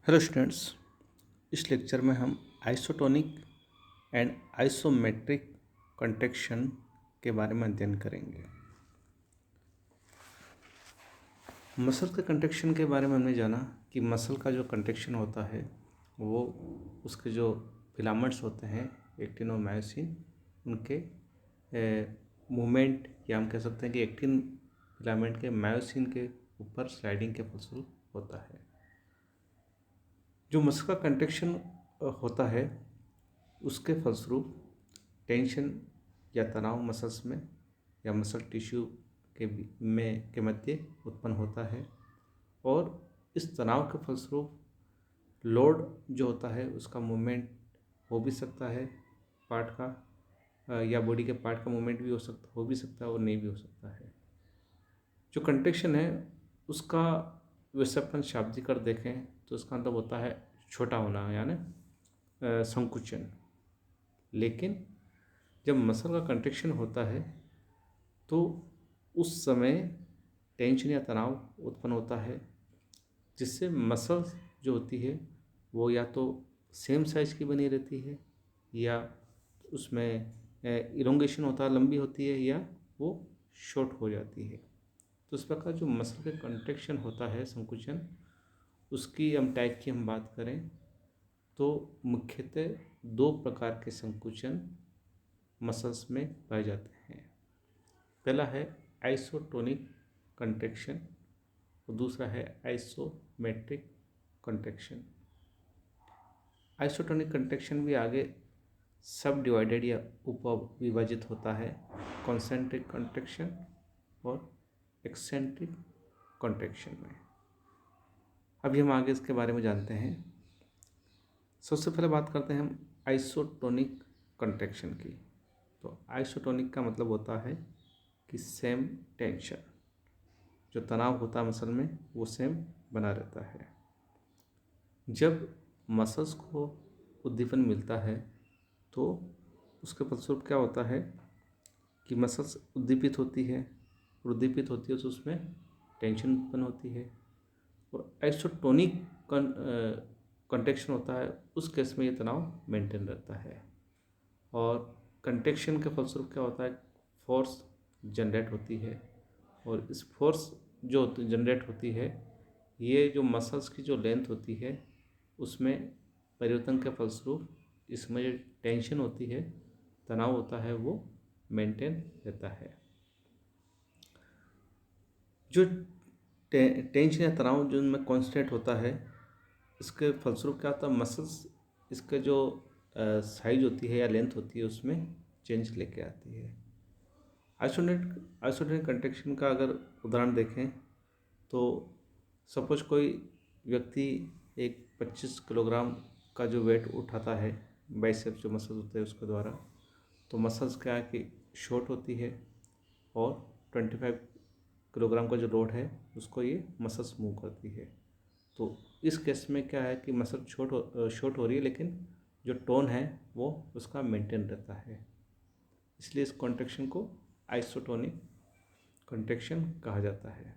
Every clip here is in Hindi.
Hello students. इस लेक्चर में हम आइसोटोनिक एंड आइसोमेट्रिक कंट्रैक्शन के बारे में अध्ययन करेंगे। मसल के कंट्रैक्शन के बारे में हमने जाना कि मसल का जो कंट्रैक्शन होता है वो उसके जो फिलामेंट्स होते हैं एक्टिन और मायोसिन उनके मूवमेंट, या हम कह सकते हैं कि एक्टिन फिलामेंट के मायोसिन के ऊपर स्लाइडिंग के फलस्वरूप होता है। जो मसल का कंट्रैक्शन होता है उसके फलस्वरूप टेंशन या तनाव मसल्स में या मसल टिश्यू के मध्य उत्पन्न होता है, और इस तनाव के फलस्वरूप लोड जो होता है उसका मूवमेंट हो भी सकता है पार्ट का, या बॉडी के पार्ट का मूवमेंट भी हो भी सकता है और नहीं भी हो सकता है। जो कंट्रैक्शन है उसका वैसे अपन शाब्दिक अर्थ देखें तो उसका मतलब होता है छोटा होना, यानी संकुचन। लेकिन जब मसल का कंट्रैक्शन होता है तो उस समय टेंशन या तनाव उत्पन्न होता है, जिससे मसल जो होती है वो या तो सेम साइज की बनी रहती है, या उसमें इलोंगेशन होता है, लंबी होती है, या वो शॉर्ट हो जाती है। तो इस प्रकार जो मसल का कंट्रैक्शन होता है, संकुचन, उसकी टाइप की हम बात करें तो मुख्यतः दो प्रकार के संकुचन मसल्स में पाए जाते हैं। पहला है आइसोटोनिक कंट्रैक्शन और दूसरा है आइसोमेट्रिक कंट्रैक्शन। आइसोटोनिक कंट्रैक्शन भी आगे सब डिवाइडेड या उप विभाजित होता है, कॉन्सेंट्रिक कंट्रैक्शन और एक्सेंट्रिक कंट्रैक्शन में। अभी हम आगे इसके बारे में जानते हैं। सबसे पहले बात करते हैं हम आइसोटोनिक कंट्रैक्शन की। तो आइसोटोनिक का मतलब होता है कि सेम टेंशन, जो तनाव होता है मसल में वो सेम बना रहता है। जब मसल्स को उद्दीपन मिलता है तो उसके फलस्वरूप क्या होता है कि मसल्स उद्दीपित होती है, और उद्दीपित होती है तो उसमें टेंशन उत्पन्न होती है। और आइसोटोनिक कंट्रैक्शन होता है उस केस में ये तनाव मेंटेन रहता है, और कंट्रैक्शन के फलस्वरूप क्या होता है, फोर्स जनरेट होती है, और इस फोर्स जो जनरेट होती है ये जो मसल्स की जो लेंथ होती है उसमें परिवर्तन के फलस्वरूप इसमें जो टेंशन होती है, तनाव होता है, वो मेंटेन रहता है। जो टेंशन या तनाव जो इनमें कॉन्स्टेंट होता है, इसके फलस्वरूप क्या होता है, मसल्स इसके जो साइज होती है या लेंथ होती है उसमें चेंज लेके आती है। आइसोटोनिक कंट्रैक्शन का अगर उदाहरण देखें तो सपोज कोई व्यक्ति एक 25 किलोग्राम का जो वेट उठाता है, बाइसेप्स जो मसल्स होते हैं उसके द्वारा, तो मसल्स क्या है कि शॉर्ट होती है, और 25 किलोग्राम का जो लोड है उसको ये मसल्स मूव करती है। तो इस केस में क्या है कि मसल शॉर्ट हो रही है, लेकिन जो टोन है वो उसका मेंटेन रहता है। इसलिए इस कॉन्ट्रैक्शन को आइसोटोनिक कंट्रैक्शन कहा जाता है।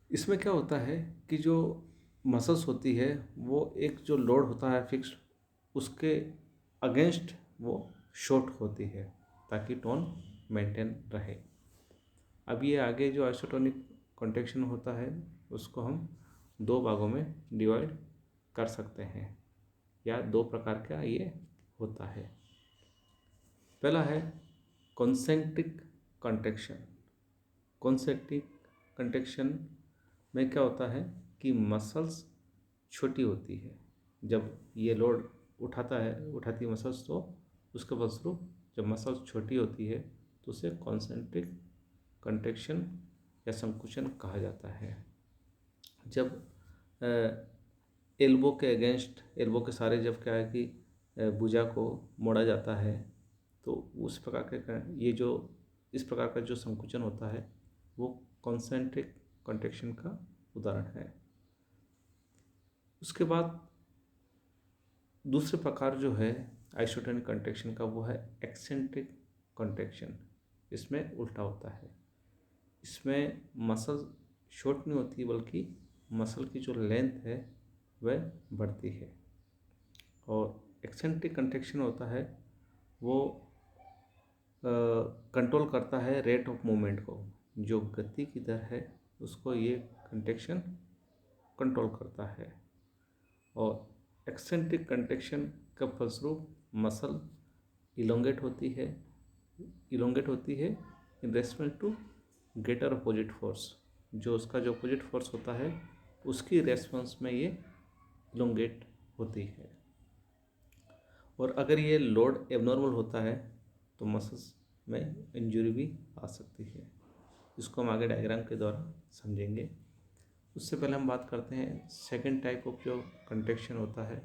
इसमें क्या होता है कि जो मसल्स होती है वो एक जो लोड होता है फिक्स्ड, उसके अगेंस्ट वो शॉर्ट होती है ताकि टोन मेंटेन रहे। अब ये आगे जो आइसोटोनिक कंट्रैक्शन होता है उसको हम दो भागों में डिवाइड कर सकते हैं, या दो प्रकार का ये होता है। पहला है कॉन्सेंट्रिक कंट्रैक्शन। कॉन्सेंट्रिक कंट्रैक्शन में क्या होता है कि मसल्स छोटी होती है। जब ये लोड उठाती है मसल्स, तो उसके फलस्वरूप जब मसल्स छोटी होती है तो उसे कॉन्सेंट्रिक कंट्रैक्शन या संकुचन कहा जाता है। जब एल्बो के अगेंस्ट, एल्बो के सारे जब क्या है कि भुजा को मोड़ा जाता है, तो उस प्रकार का ये जो इस प्रकार का जो संकुचन होता है वो कॉन्सेंट्रिक कंट्रैक्शन का उदाहरण है। उसके बाद दूसरे प्रकार जो है आइसोटोनिक कंट्रैक्शन का वो है एक्सेंट्रिक कंट्रैक्शन। इसमें उल्टा होता है। इसमें मसल शॉर्ट नहीं होती बल्कि मसल की जो लेंथ है वह बढ़ती है। और एक्सेंट्रिक कंट्रैक्शन होता है वो कंट्रोल करता है रेट ऑफ मूवमेंट को, जो गति की दर है उसको ये कंट्रैक्शन कंट्रोल करता है। और एक्सेंट्रिक कंट्रैक्शन का फलस्वरूप मसल इलोंगेट होती है in respect to greater opposite force. जो उसका जो अपोजिट फोर्स होता है उसकी रेस्पॉन्स में ये इलोंगेट होती है। और अगर ये लोड एबनॉर्मल होता है तो मसल्स में इंजरी भी आ सकती है। इसको हम आगे डायग्राम के द्वारा समझेंगे। उससे पहले हम बात करते हैं सेकंड टाइप ऑफ जो कंट्रैक्शन होता है,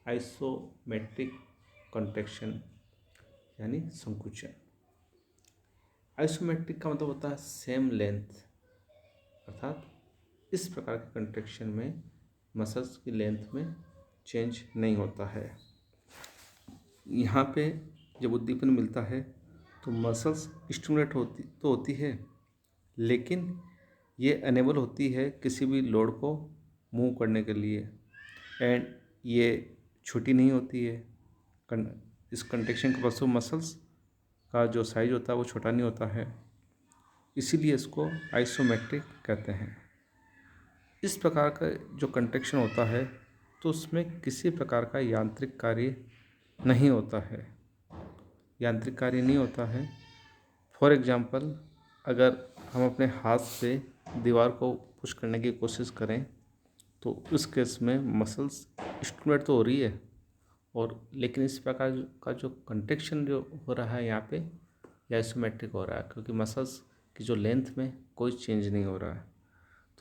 आइसोमेट्रिक कंट्रैक्शन यानी संकुचन। आइसोमेट्रिक का मतलब होता है सेम लेंथ, अर्थात इस प्रकार के कंट्रैक्शन में मसल्स की लेंथ में चेंज नहीं होता है। यहाँ पे जब उद्दीपन मिलता है तो मसल्स स्टिमुलेट होती है, लेकिन ये अनेबल होती है किसी भी लोड को मूव करने के लिए, एंड ये छोटी नहीं होती है। इस कंट्रैक्शन के पश्चात मसल्स का जो साइज होता है वो छोटा नहीं होता है, इसीलिए इसको आइसोमेट्रिक कहते हैं। इस प्रकार का जो कंट्रैक्शन होता है तो उसमें किसी प्रकार का यांत्रिक कार्य नहीं होता है। फॉर एग्जांपल, अगर हम अपने हाथ से दीवार को पुश करने की कोशिश करें तो उस केस में मसल्स स्टिमुलेट तो हो रही है, और लेकिन इस प्रकार का जो कंट्रैक्शन जो हो रहा है यहाँ पे ये आइसोमेट्रिक हो रहा है, क्योंकि मसल्स की जो लेंथ में कोई चेंज नहीं हो रहा है।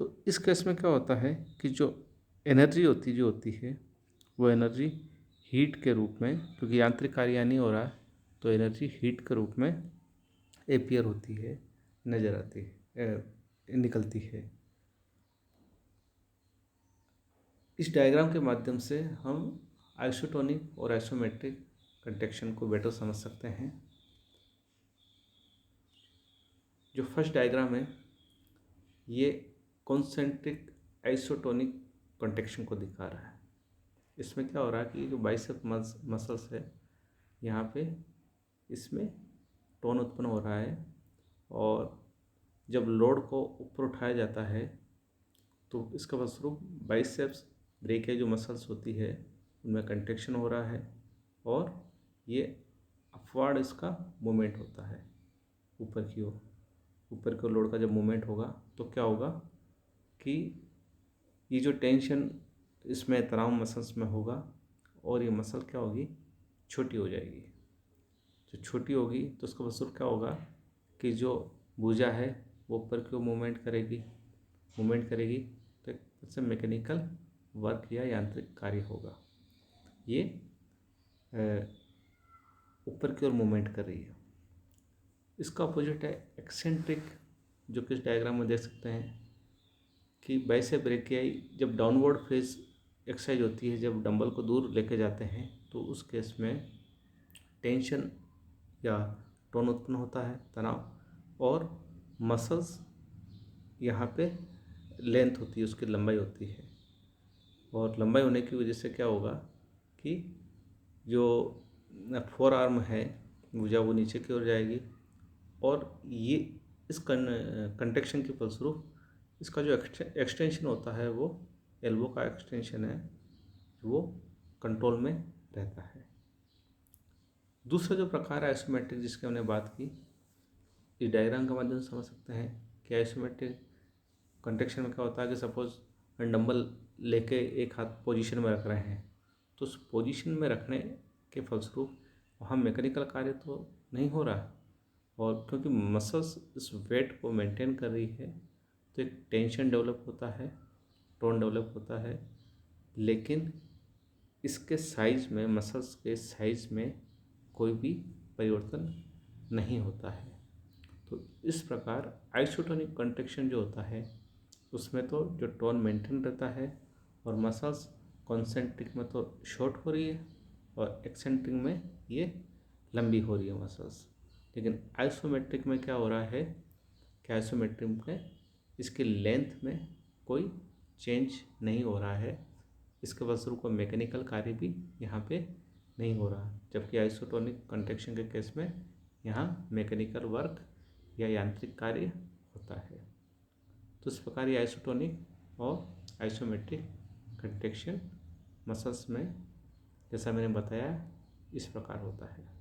तो इस केस में क्या होता है कि जो एनर्जी होती है वो एनर्जी हीट के रूप में, क्योंकि यांत्रिक कार्य नहीं हो रहा है, तो एनर्जी हीट के रूप में एपियर होती है, नज़र आती है, निकलती है। इस डायग्राम के माध्यम से हम आइसोटोनिक और आइसोमेट्रिक कंट्रैक्शन को बेटर समझ सकते हैं। जो फर्स्ट डायग्राम है ये कॉन्सेंट्रिक आइसोटोनिक कंट्रैक्शन को दिखा रहा है। इसमें क्या हो रहा है कि जो बाइसेप मसल्स है यहाँ पे इसमें टोन उत्पन्न हो रहा है, और जब लोड को ऊपर उठाया जाता है तो इसका फलस्वरूप बाइसेप्स ब्रेकिया जो मसल्स होती है उनमें कंट्रैक्शन हो रहा है, और ये अपवार्ड इसका मूवमेंट होता है ऊपर की ओर लोड का जब मूवमेंट होगा तो क्या होगा कि ये जो टेंशन इसमें तनाव मसल्स में होगा और ये मसल क्या होगी, छोटी हो जाएगी। जो छोटी होगी तो उसका फलस्वरूप क्या होगा कि जो भुजा है वो ऊपर की ओर मूवमेंट करेगी तो इससे मैकेनिकल वर्क या यांत्रिक कार्य होगा। ये ऊपर की ओर मूवमेंट कर रही है। इसका अपोजिट है एक्सेंट्रिक, जो कि इस डायग्राम में देख सकते हैं कि बाइसेप ब्रेकियाई जब डाउनवर्ड फेस एक्सरसाइज होती है, जब डंबल को दूर लेके जाते हैं तो उस केस में टेंशन या टोन उत्पन्न होता है, तनाव, और मसल्स यहाँ पे लेंथ होती है, उसकी लंबाई होती है, और लंबाई होने की वजह से क्या होगा कि जो फोर आर्म है भुजा वो नीचे की ओर जाएगी, और ये इस कंट्रैक्शन के फलस्वरूप इसका जो एक्सटेंशन होता है वो एल्बो का एक्सटेंशन है, वो कंट्रोल में रहता है। दूसरा जो प्रकार है आइसोमेट्रिक जिसकी हमने बात की, इस डायग्राम के माध्यम से समझ सकते हैं कि आइसोमेट्रिक कंट्रैक्शन में क्या होता है कि सपोज डंबल लेके एक हाथ पोजीशन में रख रहे हैं, तो उस पोजीशन में रखने के फलस्वरूप वहाँ मैकेनिकल कार्य तो नहीं हो रहा है, और क्योंकि मसल्स इस वेट को मेंटेन कर रही है तो एक टेंशन डेवलप होता है, टोन डेवलप होता है, लेकिन इसके साइज में, मसल्स के साइज में कोई भी परिवर्तन नहीं होता है। तो इस प्रकार आइसोटोनिक कंट्रैक्शन जो होता है उसमें तो जो टोन मेंटेन रहता है, और मसल्स कॉन्सेंट्रिक में तो शॉर्ट हो रही है और एक्सेंट्रिक में ये लंबी हो रही है मसल्स। लेकिन आइसोमेट्रिक में क्या हो रहा है कि आइसोमेट्रिक में इसकी लेंथ में कोई चेंज नहीं हो रहा है, इसके फलस्वरूप कोई मैकेनिकल कार्य भी यहाँ पे नहीं हो रहा, जबकि आइसोटोनिक कंट्रैक्शन के केस में यहाँ मैकेनिकल वर्क या यांत्रिक कार्य होता है। तो इस प्रकार ये आइसोटोनिक और आइसोमेट्रिक कंट्रैक्शन मसल्स में, जैसा मैंने बताया, इस प्रकार होता है।